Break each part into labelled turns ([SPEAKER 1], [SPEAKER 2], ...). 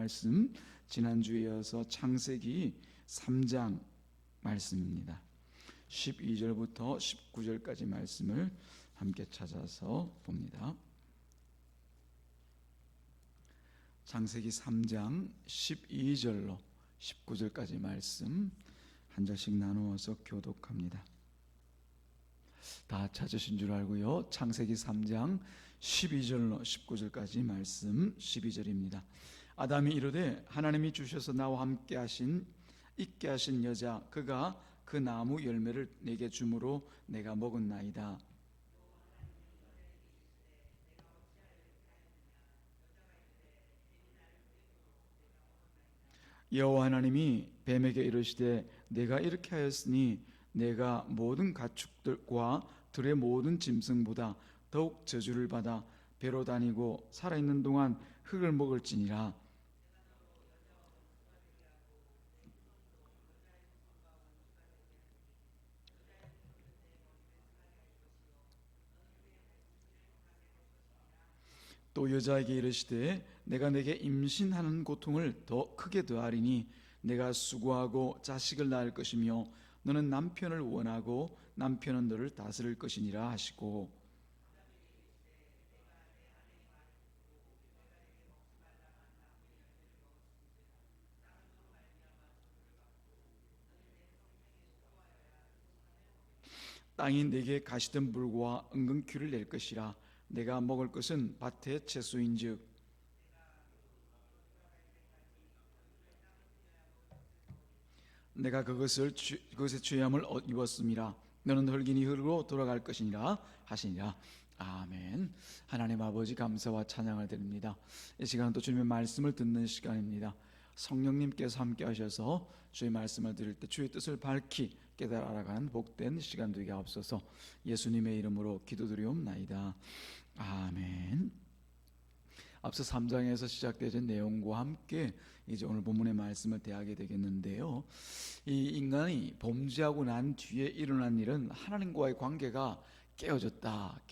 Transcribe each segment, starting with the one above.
[SPEAKER 1] 말씀, 지난주에 이어서 창세기 3장 말씀입니다. 12절부터 19절까지 말씀을 함께 찾아서 봅니다. 창세기 3장 12절로 19절까지 말씀 한 절씩 나누어서 교독합니다. 다 찾으신 줄 알고요. 창세기 3장 12절로 19절까지 말씀. 12절입니다. 아담이 이르되 하나님이 주셔서 나와 함께 있게 하신 여자 그가 그 나무 열매를 내게 주므로 내가 먹었나이다. 여호와 하나님이 뱀에게 이르시되 내가 이렇게 하였으니 내가 모든 가축들과 들의 모든 짐승보다 더욱 저주를 받아 배로 다니고 살아있는 동안 흙을 먹을지니라. 또 여자에게 이르시되 내가 내게 임신하는 고통을 더 크게 더하리니 내가 수고하고 자식을 낳을 것이며 너는 남편을 원하고 남편은 너를 다스릴 것이니라 하시고, 땅이 내게 가시덤불과 은근퀴를 낼 것이라. 내가 먹을 것은 밭의 채소인즉 내가 그것의 죄함을 입었음이라. 너는 흙이니 흙으로 돌아갈 것이니라 하시니라. 아멘. 하나님 아버지 감사와 찬양을 드립니다. 이 시간은 또 주님의 말씀을 듣는 시간입니다. 성령님께서 함께 하셔서 주의 말씀을 들을 때 주의 뜻을 밝히 깨달아 알아가는 복된 시간 되게 하옵소서. 예수님의 이름으로 기도드리옵나이다. 아멘. 앞서 3장에서 시작되는 내용과 함께 이제 오늘 본문의 말씀을 대하게 되겠는데요. 이 인간이 범죄하고 난 뒤에 일어난 일은 하나님과의 관계가 깨어졌다.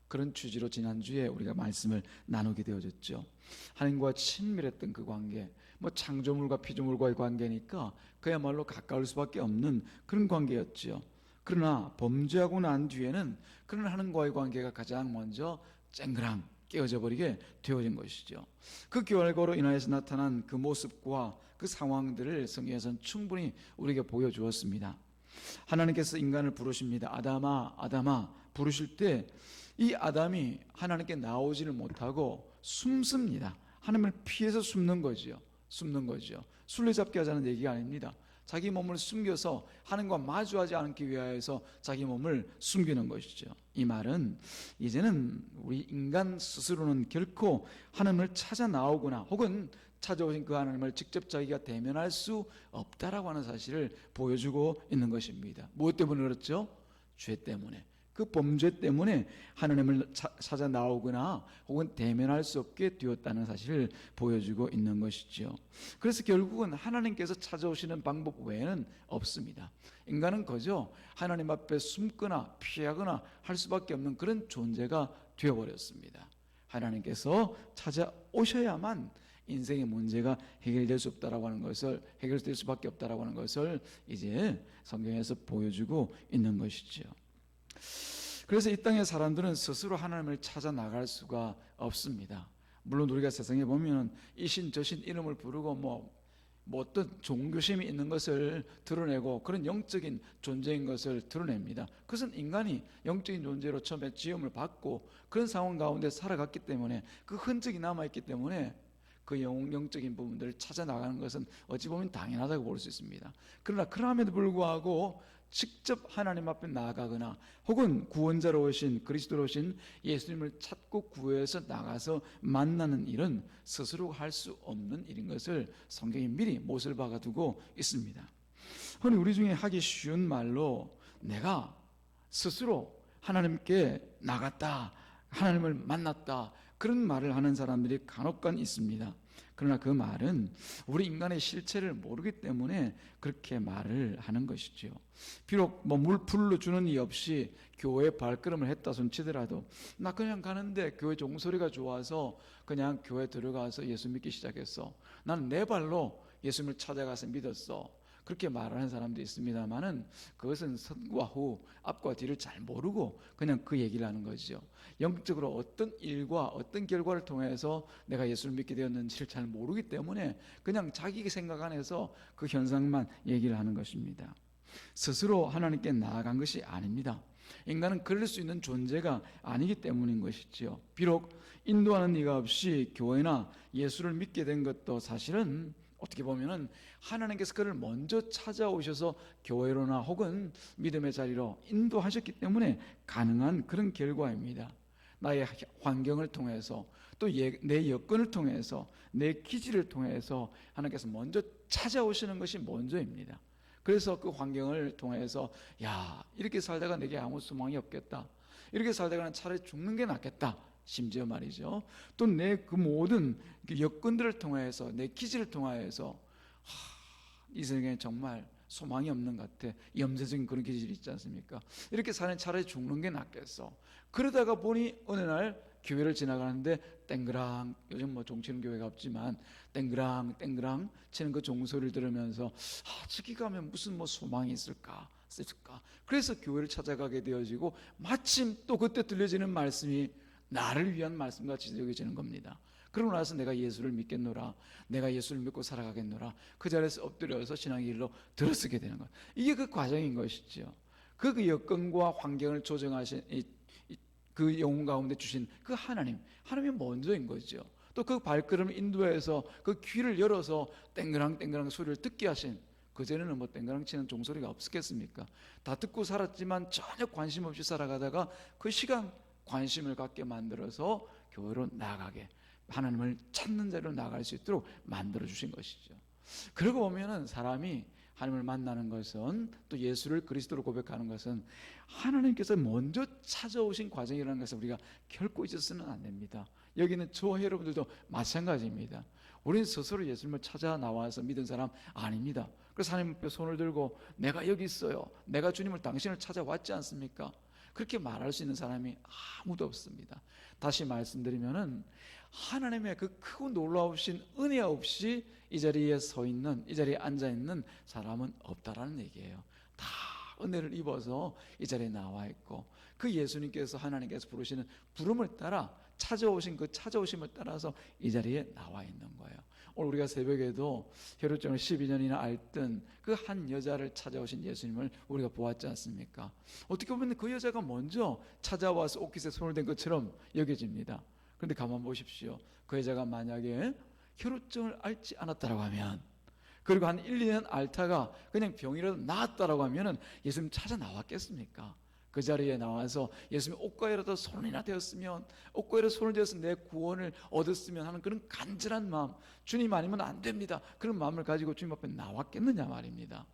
[SPEAKER 1] 그런 취지로 지난주에 우리가 말씀을 나누게 되어졌죠. 하나님과 친밀했던 그 관계, 창조물과 피조물과의 관계니까 그야말로 가까울 수밖에 없는 그런 관계였죠. 그러나 범죄하고 난 뒤에는 그런 하나님과의 관계가 가장 먼저 쨍그랑 깨어져 버리게 되어진 것이죠. 그 결과로 인하여서 나타난 그 모습과 그 상황들을 성경에서는 충분히 우리에게 보여주었습니다. 하나님께서 인간을 부르십니다. 아담아, 아담아 부르실 때 이 아담이 하나님께 나오지를 못하고 숨습니다. 하나님을 피해서 숨는 거죠. 술래잡기 하자는 얘기가 아닙니다. 자기 몸을 숨겨서 하나님과 마주하지 않기 위하여서 자기 몸을 숨기는 것이죠. 이 말은 이제는 우리 인간 스스로는 결코 하나님을 찾아 나오거나 혹은 찾아오신 그 하나님을 직접 자기가 대면할 수 없다라고 하는 사실을 보여주고 있는 것입니다. 무엇 때문에 그렇죠? 죄 때문에. 그 범죄 때문에 하나님을 찾아 나오거나 혹은 대면할 수 없게 되었다는 사실을 보여주고 있는 것이죠. 그래서 결국은 하나님께서 찾아오시는 방법 외에는 없습니다. 인간은 그저 하나님 앞에 숨거나 피하거나 할 수밖에 없는 그런 존재가 되어버렸습니다. 하나님께서 찾아오셔야만 인생의 문제가 해결될 수밖에 없다라고 하는 것을 이제 성경에서 보여주고 있는 것이죠. 그래서 이 땅의 사람들은 스스로 하나님을 찾아 나갈 수가 없습니다. 물론 우리가 세상에 보면 이신 저신 이름을 부르고 어떤 종교심이 있는 것을 드러내고 그런 영적인 존재인 것을 드러냅니다. 그것은 인간이 영적인 존재로 처음에 지음을 받고 그런 상황 가운데 살아갔기 때문에 그 흔적이 남아있기 때문에 그 영적인 부분들을 찾아 나가는 것은 어찌 보면 당연하다고 볼 수 있습니다. 그러나 그럼에도 불구하고 직접 하나님 앞에 나아가거나 혹은 구원자로 오신 그리스도로 오신 예수님을 찾고 구해서 나가서 만나는 일은 스스로 할 수 없는 일인 것을 성경이 미리 못을 박아두고 있습니다. 흔히 우리 중에 하기 쉬운 말로 내가 스스로 하나님께 나갔다, 하나님을 만났다, 그런 말을 하는 사람들이 간혹간 있습니다. 그러나 그 말은 우리 인간의 실체를 모르기 때문에 그렇게 말을 하는 것이죠. 비록 불로 주는 이 없이 교회에 발걸음을 했다 손치더라도, 나 그냥 가는데 교회 종소리가 좋아서 그냥 교회 들어가서 예수 믿기 시작했어, 나는 내 발로 예수님을 찾아가서 믿었어, 그렇게 말하는 사람도 있습니다만은 그것은 선과 후, 앞과 뒤를 잘 모르고 그냥 그 얘기를 하는 거죠. 영적으로 어떤 일과 어떤 결과를 통해서 내가 예수를 믿게 되었는지를 잘 모르기 때문에 그냥 자기 생각 안에서 그 현상만 얘기를 하는 것입니다. 스스로 하나님께 나아간 것이 아닙니다. 인간은 그럴 수 있는 존재가 아니기 때문인 것이지요. 비록 인도하는 이가 없이 교회나 예수를 믿게 된 것도 사실은 어떻게 보면은 하나님께서 그를 먼저 찾아오셔서 교회로나 혹은 믿음의 자리로 인도하셨기 때문에 가능한 그런 결과입니다. 나의 환경을 통해서, 또 내 여건을 통해서, 내 기질을 통해서 하나님께서 먼저 찾아오시는 것이 먼저입니다. 그래서 그 환경을 통해서, 야, 이렇게 살다가 내게 아무 소망이 없겠다, 이렇게 살다가는 차라리 죽는 게 낫겠다, 심지어 말이죠, 또 내 그 모든 여건들을 통해서, 내 기질을 통하여서 이 세상에 정말 소망이 없는 것 같아, 염세적인 그런 기질이 있지 않습니까? 이렇게 사는 차라리 죽는 게 낫겠어. 그러다가 보니 어느 날 교회를 지나가는데 땡그랑, 요즘 종치는 교회가 없지만 땡그랑 땡그랑 치는 그 종소리를 들으면서 저기 가면 무슨 소망이 있을까. 그래서 교회를 찾아가게 되어지고, 마침 또 그때 들려지는 말씀이 나를 위한 말씀같이 여겨지는 겁니다. 그러고 나서 내가 예수를 믿겠노라, 내가 예수를 믿고 살아가겠노라, 그 자리에서 엎드려서 신앙의 길로 들어서게 되는 것. 이게 그 과정인 것이죠. 그 여건과 환경을 조정하신 그 영혼 가운데 주신 그 하나님이 먼저인 거죠. 또 그 발걸음을 인도해서 그 귀를 열어서 땡그랑 땡그랑 소리를 듣게 하신, 그전에는 땡그랑 치는 종소리가 없었겠습니까? 다 듣고 살았지만 전혀 관심 없이 살아가다가 그 시간 관심을 갖게 만들어서 교회로 나가게, 하나님을 찾는 자리로 나갈 수 있도록 만들어 주신 것이죠. 그러고 보면은 사람이 하나님을 만나는 것은, 또 예수를 그리스도로 고백하는 것은 하나님께서 먼저 찾아오신 과정이라는 것을 우리가 결코 잊어서는 안 됩니다. 여기는 저와 여러분들도 마찬가지입니다. 우리는 스스로 예수님을 찾아 나와서 믿은 사람 아닙니다. 그래서 하나님 앞에 손을 들고 내가 여기 있어요, 내가 주님을, 당신을 찾아왔지 않습니까? 그렇게 말할 수 있는 사람이 아무도 없습니다. 다시 말씀드리면은 하나님의 그 크고 놀라우신 은혜 없이 이 자리에 서 있는, 이 자리에 앉아 있는 사람은 없다라는 얘기예요. 다 은혜를 입어서 이 자리에 나와 있고, 그 예수님께서, 하나님께서 부르시는 부름을 따라 찾아오신 그 찾아오심을 따라서 이 자리에 나와 있는 거예요. 오늘 우리가 새벽에도 혈루증을 12년이나 앓던 그 한 여자를 찾아오신 예수님을 우리가 보았지 않습니까? 어떻게 보면 그 여자가 먼저 찾아와서 옷깃에 손을 댄 것처럼 여겨집니다. 그런데 가만 보십시오. 그 여자가 만약에 혈루증을 앓지 않았다고 하면, 그리고 한 1, 2년 앓다가 그냥 병이라도 나았다고 하면 예수님 찾아 나왔겠습니까? 그 자리에 나와서 예수님 옷가에라도 손이나 되었으면, 옷가에라도 손을 대어서 내 구원을 얻었으면 하는 그런 간절한 마음, 주님 아니면 안 됩니다, 그런 마음을 가지고 주님 앞에 나왔겠느냐 말입니다.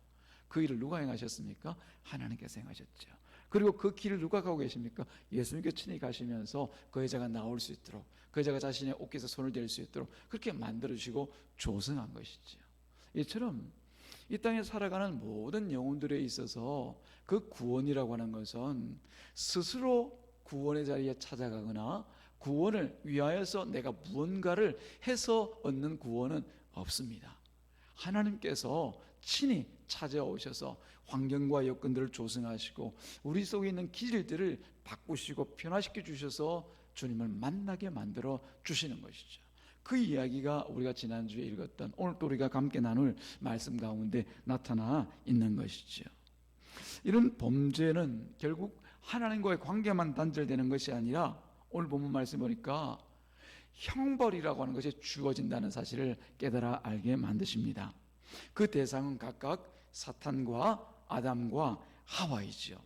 [SPEAKER 1] 그 일을 누가 행하셨습니까? 하나님께서 행하셨죠. 그리고 그 길을 누가 가고 계십니까? 예수님께서 친히 가시면서 그 여자가 나올 수 있도록, 그 여자가 자신의 옷깃에 손을 댈 수 있도록 그렇게 만들어주시고 조성한 것이죠. 이처럼 이 땅에 살아가는 모든 영혼들에 있어서 그 구원이라고 하는 것은 스스로 구원의 자리에 찾아가거나 구원을 위하여서 내가 무언가를 해서 얻는 구원은 없습니다. 하나님께서 친히 찾아오셔서 환경과 여건들을 조성하시고 우리 속에 있는 기질들을 바꾸시고 변화시켜 주셔서 주님을 만나게 만들어 주시는 것이죠. 그 이야기가 우리가 지난주에 읽었던, 오늘 또 우리가 함께 나눌 말씀 가운데 나타나 있는 것이죠. 이런 범죄는 결국 하나님과의 관계만 단절되는 것이 아니라, 오늘 본문 말씀 보니까 형벌이라고 하는 것이 주어진다는 사실을 깨달아 알게 만드십니다. 그 대상은 각각 사탄과 아담과 하와이죠.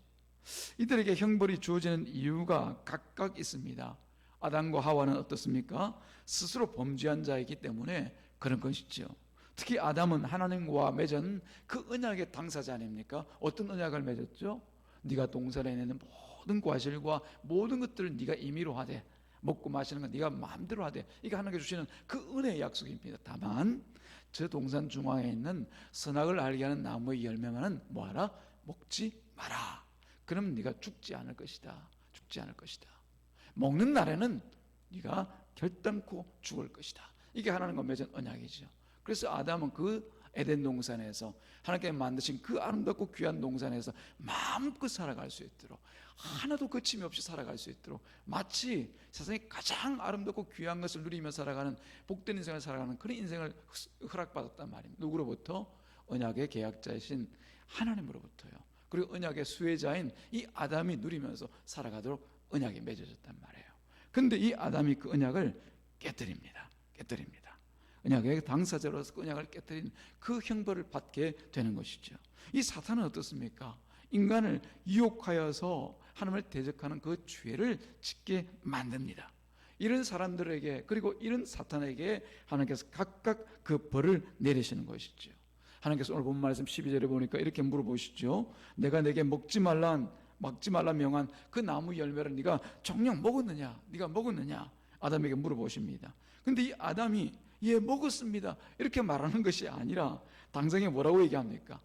[SPEAKER 1] 이들에게 형벌이 주어지는 이유가 각각 있습니다. 아담과 하와는 어떻습니까? 스스로 범죄한 자이기 때문에 그런 것이죠. 특히 아담은 하나님과 맺은 그 언약의 당사자 아닙니까? 어떤 언약을 맺었죠? 네가 동산에 있는 모든 과실과 모든 것들을 네가 임의로 하되, 먹고 마시는 건 네가 마음대로 하되, 이게 하나님께 주시는 그 은혜의 약속입니다. 다만 저 동산 중앙에 있는 선악을 알게 하는 나무의 열매만은 뭐하라? 먹지 마라. 그러면 네가 죽지 않을 것이다. 죽지 않을 것이다. 먹는 날에는 네가 결단코 죽을 것이다. 이게 하나님과 맺은 언약이죠. 그래서 아담은 그 에덴 동산에서 하나님께 만드신 그 아름답고 귀한 동산에서 마음껏 살아갈 수 있도록, 하나도 거침이 없이 살아갈 수 있도록, 마치 세상에 가장 아름답고 귀한 것을 누리며 살아가는 복된 인생을 살아가는 그런 인생을 허락받았단 말입니다. 누구로부터? 언약의 계약자이신 하나님으로부터요. 그리고 언약의 수혜자인 이 아담이 누리면서 살아가도록 언약이 맺어졌단 말이에요. 그런데 이 아담이 그 언약을 깨뜨립니다. 언약의 당사자로서 그 언약을 깨뜨린 그 형벌을 받게 되는 것이죠. 이 사탄은 어떻습니까? 인간을 유혹하여서 하나님을 대적하는 그 죄를 짓게 만듭니다. 이런 사람들에게, 그리고 이런 사탄에게 하나님께서 각각 그 벌을 내리시는 것이죠. 하나님께서 오늘 본 말씀 12절에 보니까 이렇게 물어보시죠. 내가 내게 먹지 말라 명한 그 나무 열매를 네가 정녕 먹었느냐? 네가 먹었느냐? 아담에게 물어보십니다. 근데 이 아담이 예, 먹었습니다, 이렇게 말하는 것이 아니라 당장에 뭐라고 얘기합니까?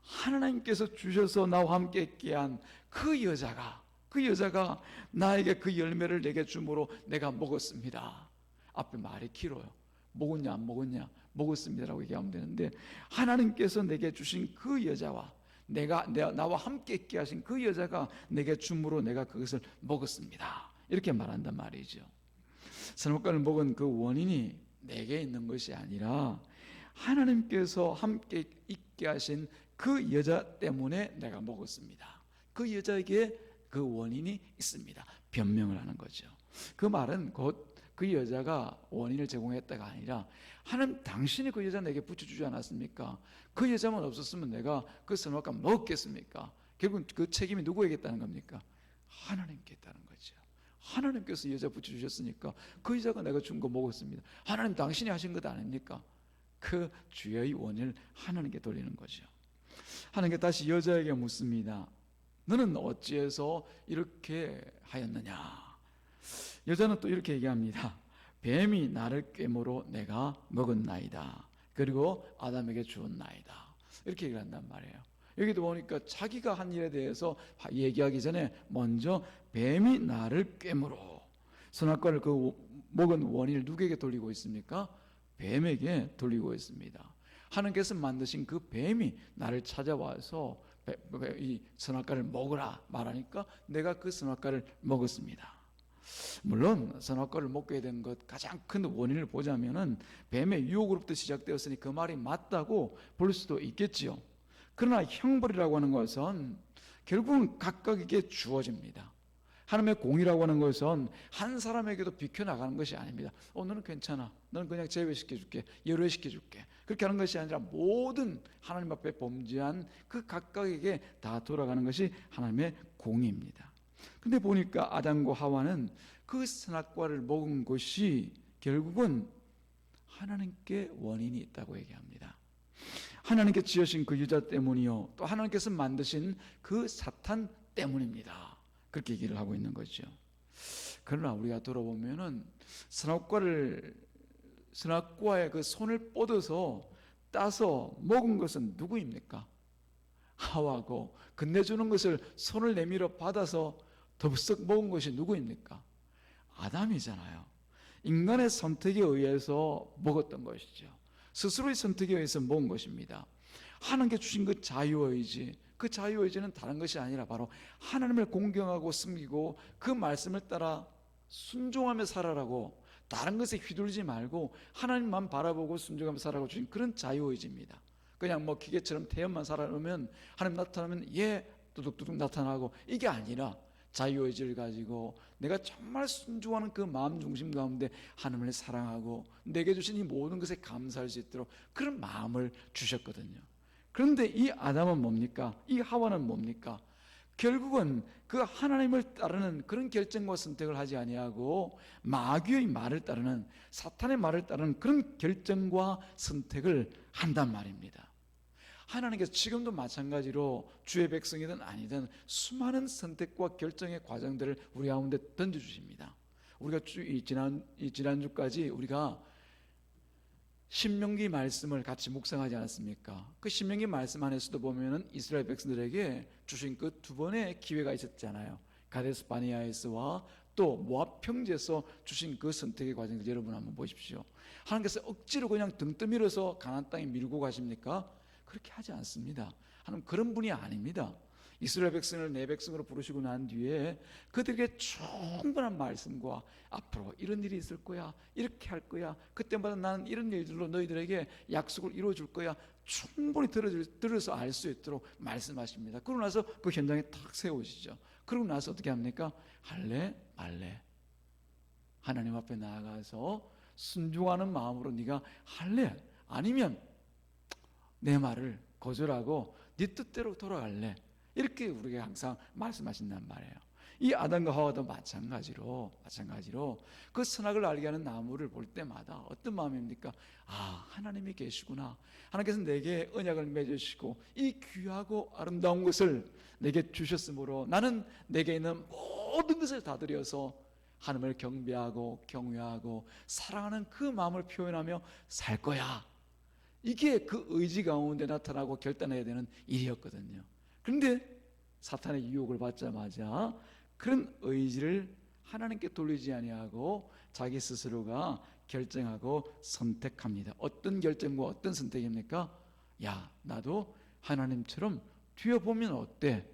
[SPEAKER 1] 하나님께서 주셔서 나와 함께 있게 한 그 여자가 나에게 그 열매를 내게 주므로 내가 먹었습니다. 앞에 말이 길어요. 먹었냐 안 먹었냐? 먹었습니다라고 얘기하면 되는데, 하나님께서 내게 주신 그 여자와 나와 함께 있게 하신 그 여자가 내게 주므로 내가 그것을 먹었습니다, 이렇게 말한단 말이죠. 선악과를 먹은 그 원인이 내게 있는 것이 아니라 하나님께서 함께 있게 하신 그 여자 때문에 내가 먹었습니다. 그 여자에게 그 원인이 있습니다. 변명을 하는 거죠. 그 말은 곧 그 여자가 원인을 제공했다가 아니라, 하나님 당신이 그 여자 내게 붙여주지 않았습니까? 그 여자만 없었으면 내가 그 선악과 먹었겠습니까? 결국 그 책임이 누구에게 있다는 겁니까? 하나님께 있다는 거죠. 하나님께서 여자 붙여주셨으니까 그 여자가 내가 준 거 먹었습니다. 하나님 당신이 하신 것 아닙니까? 그 죄의 원인을 하나님께 돌리는 거죠. 하나님께 다시 여자에게 묻습니다. 너는 어찌해서 이렇게 하였느냐? 여자는 또 이렇게 얘기합니다. 뱀이 나를 꿰므로 내가 먹었나이다. 그리고 아담에게 주었나이다. 이렇게 얘기를 한단 말이에요. 여기도 보니까 자기가 한 일에 대해서 얘기하기 전에 먼저 뱀이 나를 꿰므로, 선악과를 그 먹은 원인을 누구에게 돌리고 있습니까? 뱀에게 돌리고 있습니다. 하나님께서 만드신 그 뱀이 나를 찾아와서 이 선악과를 먹으라 말하니까 내가 그 선악과를 먹었습니다. 물론 선악과를 먹게 된 것 가장 큰 원인을 보자면은 뱀의 유혹으로부터 시작되었으니 그 말이 맞다고 볼 수도 있겠지요. 그러나 형벌이라고 하는 것은 결국은 각각에게 주어집니다. 하나님의 공의라고 하는 것은 한 사람에게도 비켜나가는 것이 아닙니다. 너는 괜찮아, 너는 그냥 제외시켜줄게, 예외시켜줄게, 그렇게 하는 것이 아니라 모든 하나님 앞에 범죄한 그 각각에게 다 돌아가는 것이 하나님의 공의입니다. 근데 보니까 아담과 하와는 그 선악과를 먹은 것이 결국은 하나님께 원인이 있다고 얘기합니다. 하나님께 지으신 그 여자 때문이요, 또 하나님께서 만드신 그 사탄 때문입니다, 그렇게 얘기를 하고 있는 거죠. 그러나 우리가 돌아보면은 선악과의 그 손을 뻗어서 따서 먹은 것은 누구입니까? 하와고, 건네주는 것을 손을 내밀어 받아서 덥석 먹은 것이 누구입니까? 아담이잖아요. 인간의 선택에 의해서 먹었던 것이죠. 스스로의 선택에 의해서 먹은 것입니다. 하나님께 주신 그 자유의지, 그 자유의지는 다른 것이 아니라 바로 하나님을 공경하고 섬기고 그 말씀을 따라 순종하며 살아라고, 다른 것에 휘둘리지 말고 하나님만 바라보고 순종하며 살아라고 주신 그런 자유의지입니다. 그냥 뭐 기계처럼 태연만 살아오면 하나님 나타나면 예 뚜둑뚜둑 나타나고, 이게 아니라 자유의지를 가지고 내가 정말 순종하는 그 마음 중심 가운데 하나님을 사랑하고 내게 주신 이 모든 것에 감사할 수 있도록 그런 마음을 주셨거든요. 그런데 이 아담은 뭡니까? 이 하와는 뭡니까? 결국은 그 하나님을 따르는 그런 결정과 선택을 하지 아니하고 마귀의 말을 따르는, 사탄의 말을 따르는 그런 결정과 선택을 한단 말입니다. 하나님께서 지금도 마찬가지로 주의 백성이든 아니든 수많은 선택과 결정의 과정들을 우리 가운데 던져주십니다. 우리가 지난주까지 우리가 신명기 말씀을 같이 묵상하지 않았습니까? 그 신명기 말씀 안에서도 보면은 이스라엘 백성들에게 주신 그 두 번의 기회가 있었잖아요. 가데스 바네아에서와 또 모압 평지에서 주신 그 선택의 과정을 여러분 한번 보십시오. 하나님께서 억지로 그냥 등 떠밀어서 가나안 땅에 밀고 가십니까? 그렇게 하지 않습니다. 하나님 그런 분이 아닙니다. 이스라엘 백성을 내 백성으로 부르시고 난 뒤에 그들에게 충분한 말씀과 앞으로 이런 일이 있을 거야, 이렇게 할 거야, 그때마다 나는 이런 일들로 너희들에게 약속을 이루어줄 거야, 충분히 들어서 알 수 있도록 말씀하십니다. 그러고 나서 그 현장에 탁 세우시죠. 그러고 나서 어떻게 합니까? 할래 말래. 하나님 앞에 나아가서 순종하는 마음으로 네가 할래, 아니면 내 말을 거절하고 네 뜻대로 돌아갈래, 이렇게 우리에게 항상 말씀하신단 말이에요. 이 아담과 하와도 마찬가지로 그 선악을 알게 하는 나무를 볼 때마다 어떤 마음입니까? 아, 하나님이 계시구나. 하나님께서 내게 언약을 맺으시고 이 귀하고 아름다운 것을 내게 주셨으므로 나는 내게 있는 모든 것을 다 드려서 하나님을 경배하고 경외하고 사랑하는 그 마음을 표현하며 살 거야. 이게 그 의지 가운데 나타나고 결단해야 되는 일이었거든요. 그런데 사탄의 유혹을 받자마자 그런 의지를 하나님께 돌리지 아니하고 자기 스스로가 결정하고 선택합니다. 어떤 결정과 어떤 선택입니까? 야, 나도 하나님처럼 되어보면 어때?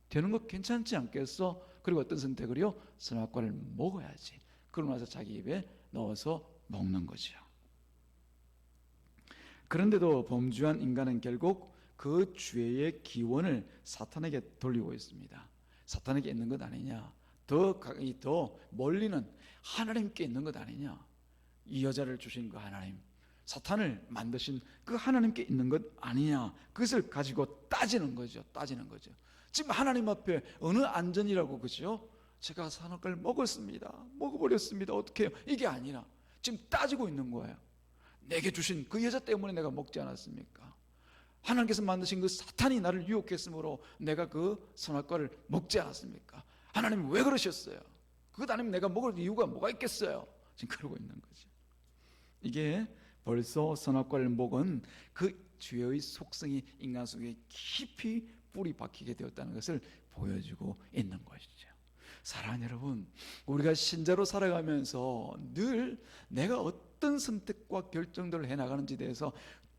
[SPEAKER 1] 되는 거 괜찮지 않겠어? 그리고 어떤 선택을요? 선악과를 먹어야지. 그러고 나서 자기 입에 넣어서 먹는 거죠. 그런데도 범죄한 인간은 결국 그 죄의 기원을 사탄에게 돌리고 있습니다. 사탄에게 있는 것 아니냐, 더 멀리는 하나님께 있는 것 아니냐, 이 여자를 주신 그 하나님, 사탄을 만드신 그 하나님께 있는 것 아니냐, 그것을 가지고 따지는 거죠. 지금 하나님 앞에 어느 안전이라고, 그죠? 제가 선악과를 먹어버렸습니다, 어떻게 해요? 이게 아니라 지금 따지고 있는 거예요. 내게 주신 그 여자 때문에 내가 먹지 않았습니까? 하나님께서 만드신 그 사탄이 나를 유혹했으므로 내가 그 선악과를 먹지 않았습니까? 하나님 왜 그러셨어요? 그것 아니면 내가 먹을 이유가 뭐가 있겠어요? 지금 그러고 있는 거죠. 이게 벌써 선악과를 먹은 그 죄의 속성이 인간 속에 깊이 뿌리 박히게 되었다는 것을 보여주고 있는 것이죠. 사랑하는 여러분, 우리가 신자로 살아가면서 늘 내가 어떤 선택과 결정들을 해나가는지에 대해서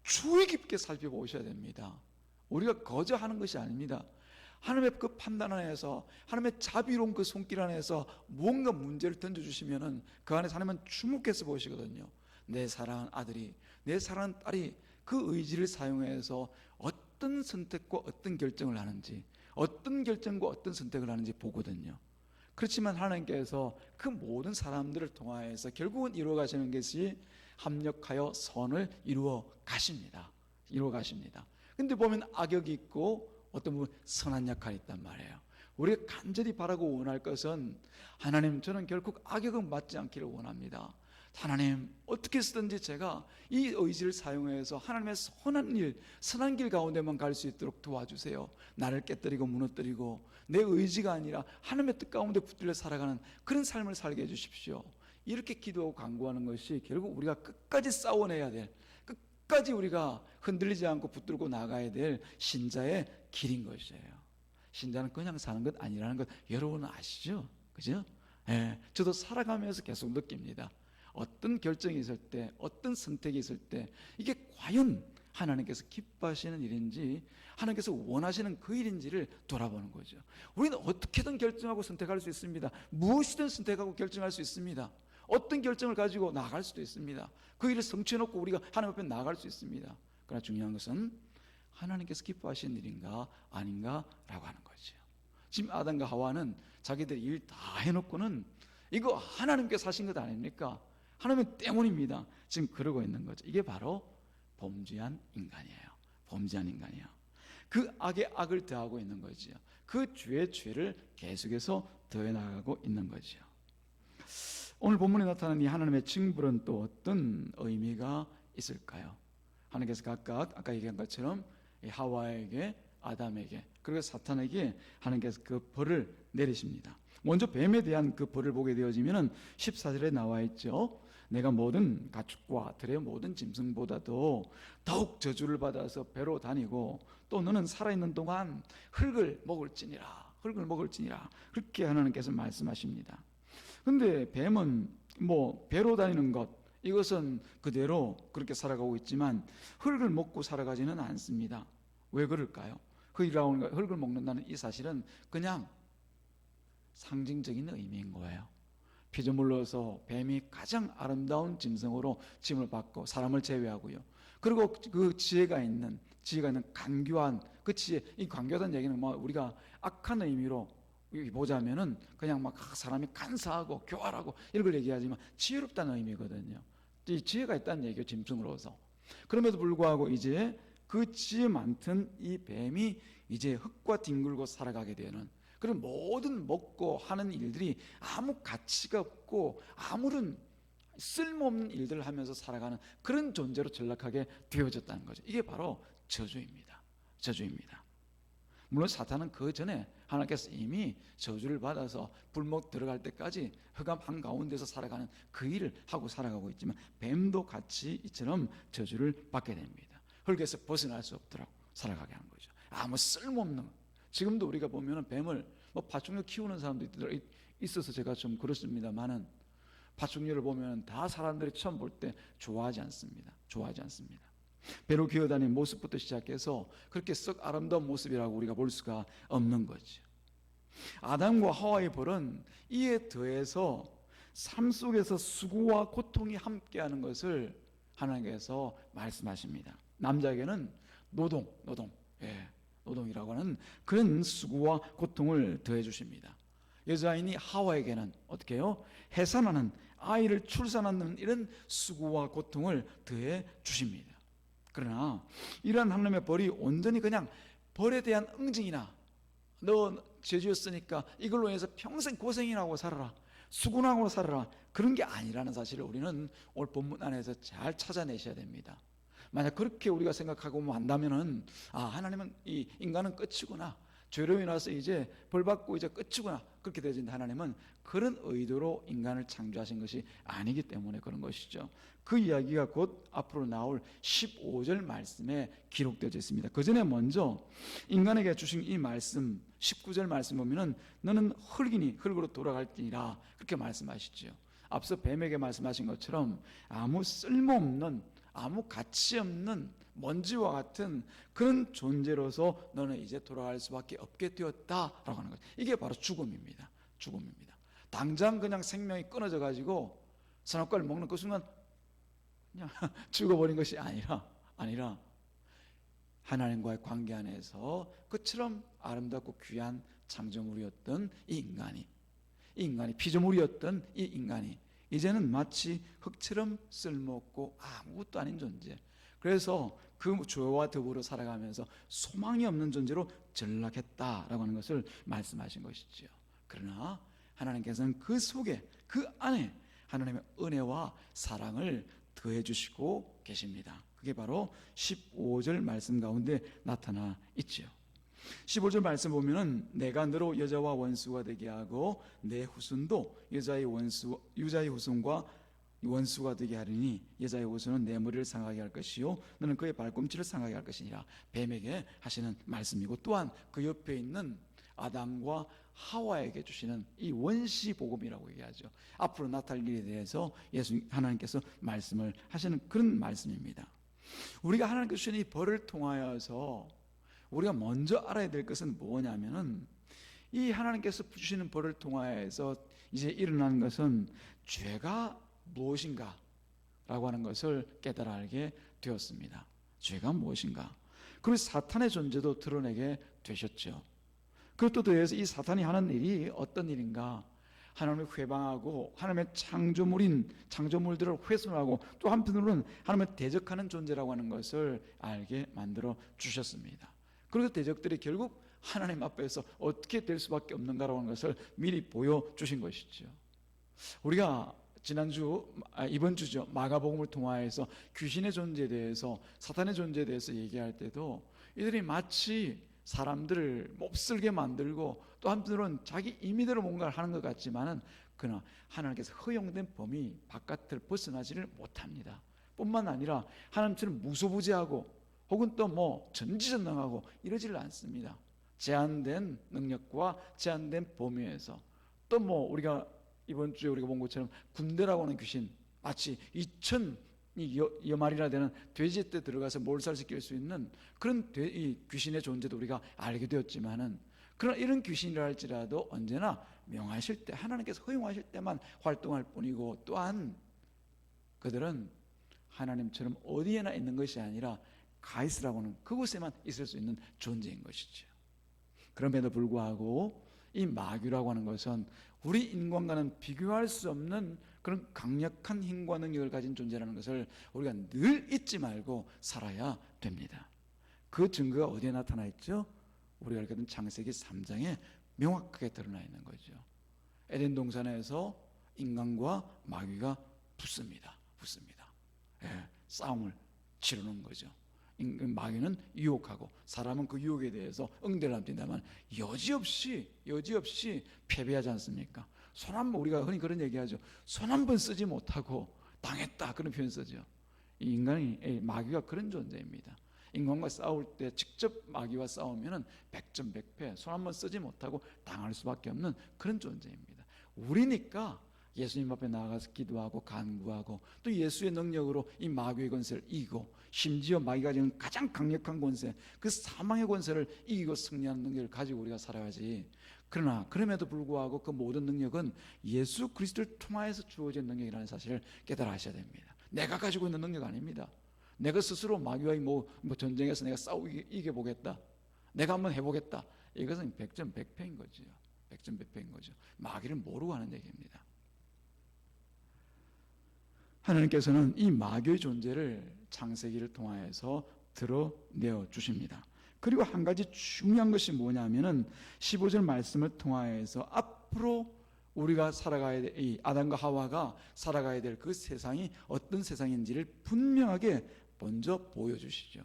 [SPEAKER 1] 주의 깊게 살펴보셔야 됩니다. 우리가 거저 하는 것이 아닙니다. 하나님의 그 판단 안에서, 하나님의 자비로운 그 손길 안에서 무언가 문제를 던져주시면은 그 안에서 하나님은 주목해서 보시거든요. 내 사랑하는 아들이, 내 사랑하는 딸이 그 의지를 사용해서 어떤 선택과 어떤 결정을 하는지, 어떤 결정과 어떤 선택을 하는지 보거든요. 그렇지만 하나님께서 그 모든 사람들을 통하여서 결국은 이루어 가시는 것이 합력하여 선을 이루어 가십니다. 근데 보면 악역이 있고 어떤 부분 선한 역할이 있단 말이에요. 우리가 간절히 바라고 원할 것은, 하나님, 저는 결국 악역은 맞지 않기를 원합니다. 하나님, 어떻게 쓰든지 제가 이 의지를 사용해서 하나님의 선한 길 가운데만 갈 수 있도록 도와주세요. 나를 깨뜨리고 무너뜨리고 내 의지가 아니라 하나님의 뜻 가운데 붙들려 살아가는 그런 삶을 살게 해주십시오. 이렇게 기도하고 간구하는 것이 결국 우리가 끝까지 싸워내야 될, 끝까지 우리가 흔들리지 않고 붙들고 나가야 될 신자의 길인 것이에요. 신자는 그냥 사는 것 아니라는 것 여러분은 아시죠? 그죠? 예, 저도 살아가면서 계속 느낍니다. 어떤 결정이 있을 때, 어떤 선택이 있을 때 이게 과연 하나님께서 기뻐하시는 일인지, 하나님께서 원하시는 그 일인지를 돌아보는 거죠. 우리는 어떻게든 결정하고 선택할 수 있습니다. 무엇이든 선택하고 결정할 수 있습니다. 어떤 결정을 가지고 나아갈 수도 있습니다. 그 일을 성취해놓고 우리가 하나님 앞에 나아갈 수 있습니다. 그러나 중요한 것은 하나님께서 기뻐하시는 일인가 아닌가 라고 하는 거죠. 지금 아담과 하와는 자기들 일 다 해놓고는 이거 하나님께서 하신 것 아닙니까? 하나님 때문입니다. 지금 그러고 있는 거죠. 이게 바로 범죄한 인간이에요. 그 악에 악을 더하고 있는 거죠. 그 죄에 죄를 계속해서 더해나가고 있는 거죠. 오늘 본문에 나타난 이 하나님의 징벌은 또 어떤 의미가 있을까요? 하나님께서 각각 아까 얘기한 것처럼 하와에게, 아담에게, 그리고 사탄에게 하나님께서 그 벌을 내리십니다. 먼저 뱀에 대한 그 벌을 보게 되어지면은 14절에 나와 있죠. 내가 모든 가축과 들의 모든 짐승보다도 더욱 저주를 받아서 배로 다니고 또 너는 살아있는 동안 흙을 먹을지니라, 흙을 먹을지니라, 그렇게 하나님께서 말씀하십니다. 근데 뱀은 뭐 배로 다니는 것, 이것은 그대로 그렇게 살아가고 있지만 흙을 먹고 살아가지는 않습니다. 왜 그럴까요? 흙을 먹는다는 이 사실은 그냥 상징적인 의미인 거예요. 피조물로서 뱀이 가장 아름다운 짐승으로 짐을 받고, 사람을 제외하고요. 그리고 그 지혜가 있는 간교한 그 지혜, 이 간교하다는 얘기는 뭐 우리가 악한 의미로 보자면은 그냥 막 사람이 간사하고 교활하고 이런 걸 얘기하지만 지혜롭다는 의미거든요. 이 지혜가 있다는 얘기예요, 짐승으로서. 그럼에도 불구하고 이제 그 지혜 많던 이 뱀이 이제 흙과 뒹굴고 살아가게 되는, 그리고 모든 먹고 하는 일들이 아무 가치가 없고 아무런 쓸모없는 일들을 하면서 살아가는 그런 존재로 전락하게 되어졌다는 거죠. 이게 바로 저주입니다. 저주입니다. 물론 사탄은 그 전에 하나님께서 이미 저주를 받아서 불목 들어갈 때까지 흑암 한가운데서 살아가는 그 일을 하고 살아가고 있지만 뱀도 같이 이처럼 저주를 받게 됩니다. 흙에서 벗어날 수 없도록 살아가게 한 거죠. 아무 쓸모없는, 지금도 우리가 보면은 뱀을 뭐 파충류 키우는 사람도 있어서 제가 좀 그렇습니다만은 파충류를 보면 다 사람들이 처음 볼 때 좋아하지 않습니다. 좋아하지 않습니다. 배로 기어다니는 모습부터 시작해서 그렇게 썩 아름다운 모습이라고 우리가 볼 수가 없는 거죠. 아담과 하와의 벌은 이에 더해서 삶 속에서 수고와 고통이 함께하는 것을 하나님께서 말씀하십니다. 남자에게는 노동이라고 하는 그런 수고와 고통을 더해 주십니다. 여자인이 하와에게는 어떻게 해요? 해산하는, 아이를 출산하는 이런 수고와 고통을 더해 주십니다. 그러나 이러한 하나님의 벌이 온전히 그냥 벌에 대한 응징이나 너 죄지었으니까 이걸로 해서 평생 고생이나 하고 살아라, 수고하고 살아라, 그런 게 아니라는 사실을 우리는 오늘 본문 안에서 잘 찾아내셔야 됩니다. 만약 그렇게 우리가 생각하고 한다면은 하나님은 이 인간은 끝이구나, 죄로 인해서 이제 벌받고 이제 끝이구나, 그렇게 되어진다. 하나님은 그런 의도로 인간을 창조하신 것이 아니기 때문에 그런 것이죠. 그 이야기가 곧 앞으로 나올 15절 말씀에 기록되어져 있습니다. 그 전에 먼저 인간에게 주신 이 말씀 19절 말씀 보면은 너는 흙이니 흙으로 돌아갈지니라, 그렇게 말씀하시죠. 앞서 뱀에게 말씀하신 것처럼 아무 쓸모없는, 아무 가치 없는 먼지와 같은 그런 존재로서 너는 이제 돌아갈 수밖에 없게 되었다라고 하는 거죠. 이게 바로 죽음입니다. 죽음입니다. 당장 그냥 생명이 끊어져 가지고 선악과를 먹는 그 순간 그냥 죽어버린 것이 아니라 하나님과의 관계 안에서 그처럼 아름답고 귀한 창조물이었던 이 인간이 피조물이었던 이 인간이 이제는 마치 흙처럼 쓸모없고 아무것도 아닌 존재, 그래서 그 죄와 더불어 살아가면서 소망이 없는 존재로 전락했다라고 하는 것을 말씀하신 것이죠. 그러나 하나님께서는 그 속에, 그 안에 하나님의 은혜와 사랑을 더해 주시고 계십니다. 그게 바로 15절 말씀 가운데 나타나 있죠. 15절 말씀 보면은 내가 너로 여자와 원수가 되게 하고 내 후손도 유자의 후손과 원수가 되게 하리니 여자의 후손은 내 머리를 상하게 할 것이요 너는 그의 발꿈치를 상하게 할 것이니라. 뱀에게 하시는 말씀이고, 또한 그 옆에 있는 아담과 하와에게 주시는 이 원시 복음이라고 얘기하죠. 앞으로 나타날 일에 대해서 하나님께서 말씀을 하시는 그런 말씀입니다. 우리가 하나님께서 주신 이 벌을 통하여서 우리가 먼저 알아야 될 것은 뭐냐면은 이 하나님께서 주시는 벌을 통하여서 이제 일어나는 것은 죄가 무엇인가 라고 하는 것을 깨달아 알게 되었습니다. 죄가 무엇인가, 그리고 사탄의 존재도 드러내게 되셨죠. 그것도 더해서 이 사탄이 하는 일이 어떤 일인가, 하나님을 회방하고 하나님의 창조물들을 훼손하고 또 한편으로는 하나님을 대적하는 존재라고 하는 것을 알게 만들어 주셨습니다. 그리고 대적들이 결국 하나님 앞에서 어떻게 될 수밖에 없는가라고 하는 것을 미리 보여주신 것이죠. 우리가 이번 주죠, 마가복음을 통하여서 귀신의 존재에 대해서, 사탄의 존재에 대해서 얘기할 때도 이들이 마치 사람들을 몹쓸게 만들고 또 한편으로는 자기 임의대로 뭔가를 하는 것 같지만은 그러나 하나님께서 허용된 범위 바깥을 벗어나지를 못합니다. 뿐만 아니라 하나님처럼 무소부지하고 혹은 또 뭐 전지전능하고 이러지를 않습니다. 제한된 능력과 제한된 범위에서 또 뭐 우리가 이번 주에 우리가 본 것처럼 군대라고 하는 귀신, 마치 2천이 여말이나 되는 돼지 때 들어가서 몰살시킬 수 있는 그런 이 귀신의 존재도 우리가 알게 되었지만은, 그러나 이런 귀신이라 할지라도 언제나 명하실 때, 하나님께서 허용하실 때만 활동할 뿐이고, 또한 그들은 하나님처럼 어디에나 있는 것이 아니라 가이스라고 하는 그곳에만 있을 수 있는 존재인 것이죠. 그럼에도 불구하고 이 마귀라고 하는 것은 우리 인간과는 비교할 수 없는 그런 강력한 힘과 능력을 가진 존재라는 것을 우리가 늘 잊지 말고 살아야 됩니다. 그 증거가 어디에 나타나 있죠? 우리가 알게 된 창세기 3장에 명확하게 드러나 있는 거죠. 에덴 동산에서 인간과 마귀가 붙습니다. 싸움을 치르는 거죠. 마귀는 유혹하고 사람은 그 유혹에 대해서 응대를 합니다만 여지없이 패배하지 않습니까? 우리가 흔히 그런 얘기하죠. 손 한 번 쓰지 못하고 당했다, 그런 표현 쓰죠. 이 마귀가 그런 존재입니다. 인간과 싸울 때 직접 마귀와 싸우면은 100점 100패, 손 한 번 쓰지 못하고 당할 수밖에 없는 그런 존재입니다. 우리니까 예수님 앞에 나아가서 기도하고 간구하고 또 예수의 능력으로 이 마귀의 권세를 이기고, 심지어 마귀가 가지는 가장 강력한 권세, 그 사망의 권세를 이기고 승리하는 능력을 가지고 우리가 살아야지. 그러나 그럼에도 불구하고 그 모든 능력은 예수 그리스도를 통하여서 주어진 능력이라는 사실을 깨달아 하셔야 됩니다. 내가 가지고 있는 능력 아닙니다. 내가 스스로 마귀와의 뭐 전쟁에서 내가 싸우고 이겨보겠다, 내가 한번 해보겠다, 이것은 100점 100패인 거죠. 100점 100패인 거죠. 마귀를 모르고 하는 얘기입니다. 하나님께서는 이 마귀의 존재를 창세기를 통하여서 드러내어 주십니다. 그리고 한 가지 중요한 것이 뭐냐면은 15절 말씀을 통하여서 앞으로 우리가 살아가야 될, 이 아담과 하와가 살아가야 될 그 세상이 어떤 세상인지를 분명하게 먼저 보여주시죠.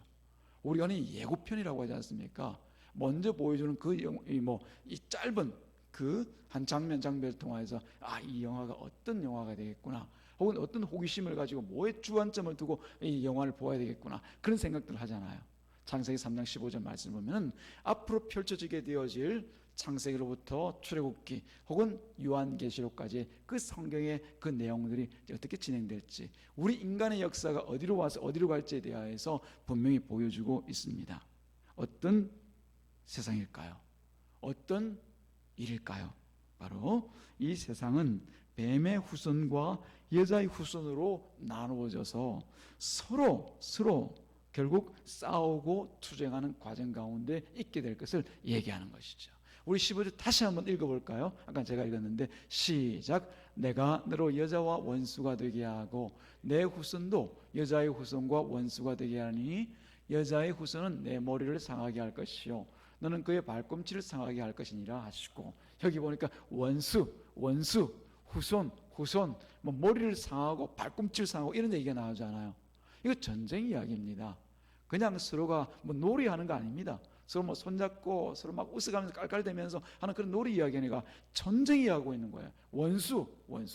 [SPEAKER 1] 우리가 이 예고편이라고 하지 않습니까? 먼저 보여주는 이 짧은 그 한 장면을 통해서 이 영화가 어떤 영화가 되겠구나, 혹은 어떤 호기심을 가지고 뭐에 주안점을 두고 이 영화를 보아야 되겠구나, 그런 생각들을 하잖아요. 창세기 3장 15절 말씀을 보면은 앞으로 펼쳐지게 되어질 창세기로부터 출애굽기 혹은 요한계시록까지 그 성경의 그 내용들이 어떻게 진행될지, 우리 인간의 역사가 어디로 와서 어디로 갈지에 대하여서 분명히 보여주고 있습니다. 어떤 세상일까요? 어떤 일일까요? 바로 이 세상은 뱀의 후손과 여자의 후손으로 나누어져서 서로 결국 싸우고 투쟁하는 과정 가운데 있게 될 것을 얘기하는 것이죠. 우리 15절 다시 한번 읽어볼까요? 아까 제가 읽었는데 시작. 내가 너로 여자와 원수가 되게 하고 내 후손도 여자의 후손과 원수가 되게 하니 여자의 후손은 내 머리를 상하게 할 것이요 너는 그의 발꿈치를 상하게 할 것이니라 하시고, 여기 보니까 원수, 후손, 뭐 머리를 상하고 발꿈치를 상하고 이런 얘기가 나오잖아요. 이거 전쟁 이야기입니다. 그냥 서로가 뭐 놀이하는 거 아닙니다. 서로 뭐 손잡고 서로 막 웃어가면서 깔깔대면서 하는 그런 놀이 이야기 아니라 전쟁이 하고 있는 거예요. 원수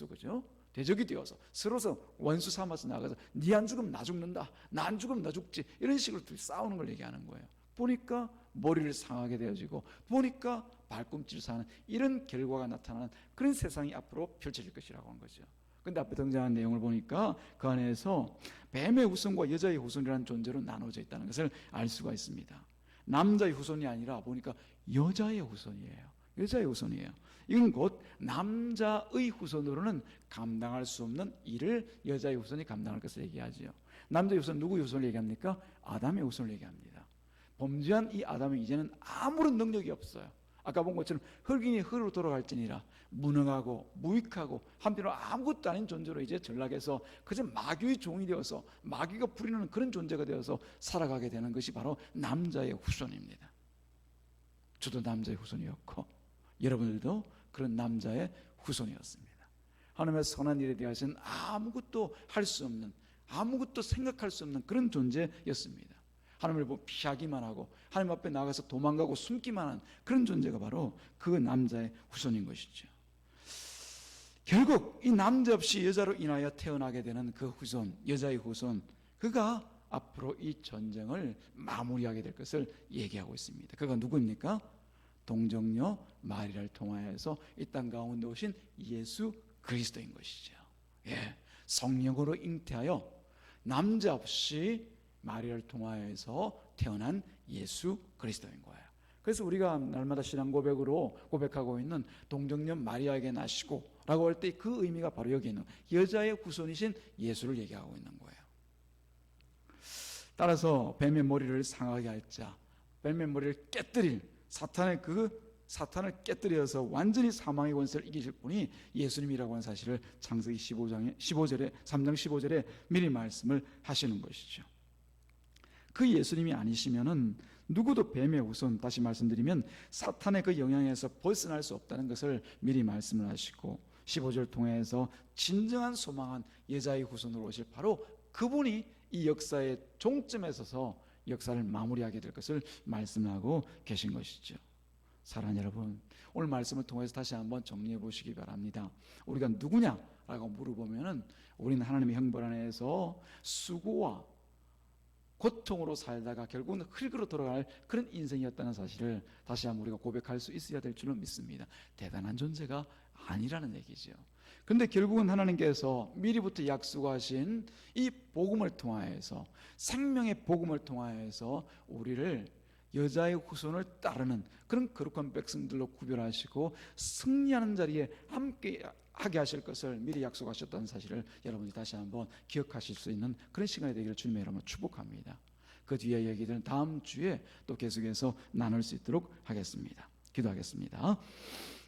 [SPEAKER 1] 그죠? 대적이 되어서 서로서 원수 삼아서 나가서 네 안 죽으면 나 죽는다, 나 안 죽으면 나 죽지, 이런 식으로 둘이 싸우는 걸 얘기하는 거예요. 보니까 머리를 상하게 되어지고 보니까 발꿈치를 상하는 이런 결과가 나타나는 그런 세상이 앞으로 펼쳐질 것이라고 하는 거죠. 근데 앞에 등장한 내용을 보니까 그 안에서 뱀의 후손과 여자의 후손이라는 존재로 나눠져 있다는 것을 알 수가 있습니다. 남자의 후손이 아니라 보니까 여자의 후손이에요. 이건 곧 남자의 후손으로는 감당할 수 없는 일을 여자의 후손이 감당할 것을 얘기하지요. 남자의 후손 누구의 후손을 얘기합니까? 아담의 후손을 얘기합니다. 범죄한 이 아담은 이제는 아무런 능력이 없어요. 아까 본 것처럼 흙이니 흙으로 돌아갈지니라 무능하고 무익하고 한편으로 아무것도 아닌 존재로 이제 전락해서 그저 마귀의 종이 되어서 마귀가 부리는 그런 존재가 되어서 살아가게 되는 것이 바로 남자의 후손입니다. 저도 남자의 후손이었고 여러분들도 그런 남자의 후손이었습니다. 하나님의 선한 일에 대해서는 아무것도 할 수 없는, 아무것도 생각할 수 없는 그런 존재였습니다. 하나님을 보고 피하기만 하고 하나님 앞에 나가서 도망가고 숨기만 한 그런 존재가 바로 그 남자의 후손인 것이죠. 결국 이 남자 없이 여자로 인하여 태어나게 되는 그 후손, 여자의 후손, 그가 앞으로 이 전쟁을 마무리하게 될 것을 얘기하고 있습니다. 그가 누구입니까? 동정녀 마리아를 통하여서 이 땅 가운데 오신 예수 그리스도인 것이죠. 예, 성령으로 잉태하여 남자 없이 마리아를 통하여서 태어난 예수 그리스도인 거예요. 그래서 우리가 날마다 신앙 고백으로 고백하고 있는 동정녀 마리아에게 나시고 라고 할 때 그 의미가 바로 여기 있는 여자의 후손이신 예수를 얘기하고 있는 거예요. 따라서 뱀의 머리를 상하게 할 자, 뱀의 머리를 깨뜨릴 사탄을 깨뜨려서 완전히 사망의 권세를 이기실 분이 예수님이라고 하는 사실을 창세기 3장 15절에 미리 말씀을 하시는 것이죠. 그 예수님이 아니시면은 누구도 뱀의 후손, 다시 말씀드리면 사탄의 그 영향에서 벗어날 수 없다는 것을 미리 말씀을 하시고 15절 통해서 진정한 소망한 여자의 후손으로 오실 바로 그분이 이 역사의 종점에 서서 역사를 마무리하게 될 것을 말씀하고 계신 것이죠. 사랑하는 여러분, 오늘 말씀을 통해서 다시 한번 정리해 보시기 바랍니다. 우리가 누구냐라고 물어보면은 우리는 하나님의 형벌 안에서 수고와 고통으로 살다가 결국은 흙으로 돌아갈 그런 인생이었다는 사실을 다시 한번 우리가 고백할 수 있어야 될 줄로 믿습니다. 대단한 존재가 아니라는 얘기죠. 그런데 결국은 하나님께서 미리부터 약속하신 이 복음을 통하여서, 생명의 복음을 통하여서 우리를 여자의 후손을 따르는 그런 거룩한 백성들로 구별하시고 승리하는 자리에 함께 하게 하실 것을 미리 약속하셨다는 사실을 여러분이 다시 한번 기억하실 수 있는 그런 시간이 되기를 주님의 이름으로 축복합니다. 그 뒤에 얘기들은 다음 주에 또 계속해서 나눌 수 있도록 하겠습니다. 기도하겠습니다.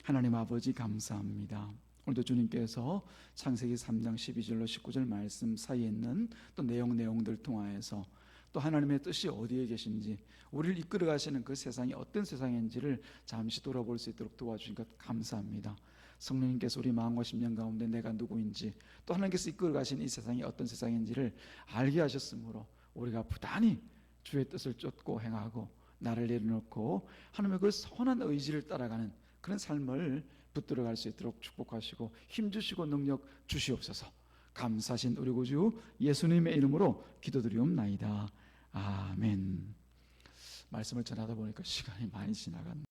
[SPEAKER 1] 하나님 아버지 감사합니다. 오늘도 주님께서 창세기 3장 12절로 19절 말씀 사이에 있는 또 내용들 통하여서 또 하나님의 뜻이 어디에 계신지, 우리를 이끌어 가시는 그 세상이 어떤 세상인지를 잠시 돌아볼 수 있도록 도와주신 것 감사합니다. 성령님께서 우리 마음과 심령 가운데 내가 누구인지, 또 하나님께서 이끌어 가신 이 세상이 어떤 세상인지를 알게 하셨으므로 우리가 부단히 주의 뜻을 쫓고 행하고 나를 내려놓고 하나님의 그 선한 의지를 따라가는 그런 삶을 붙들어갈 수 있도록 축복하시고 힘주시고 능력 주시옵소서. 감사하신 우리 구주 예수님의 이름으로 기도드리옵나이다. 아멘. 말씀을 전하다 보니까 시간이 많이 지나갔네요.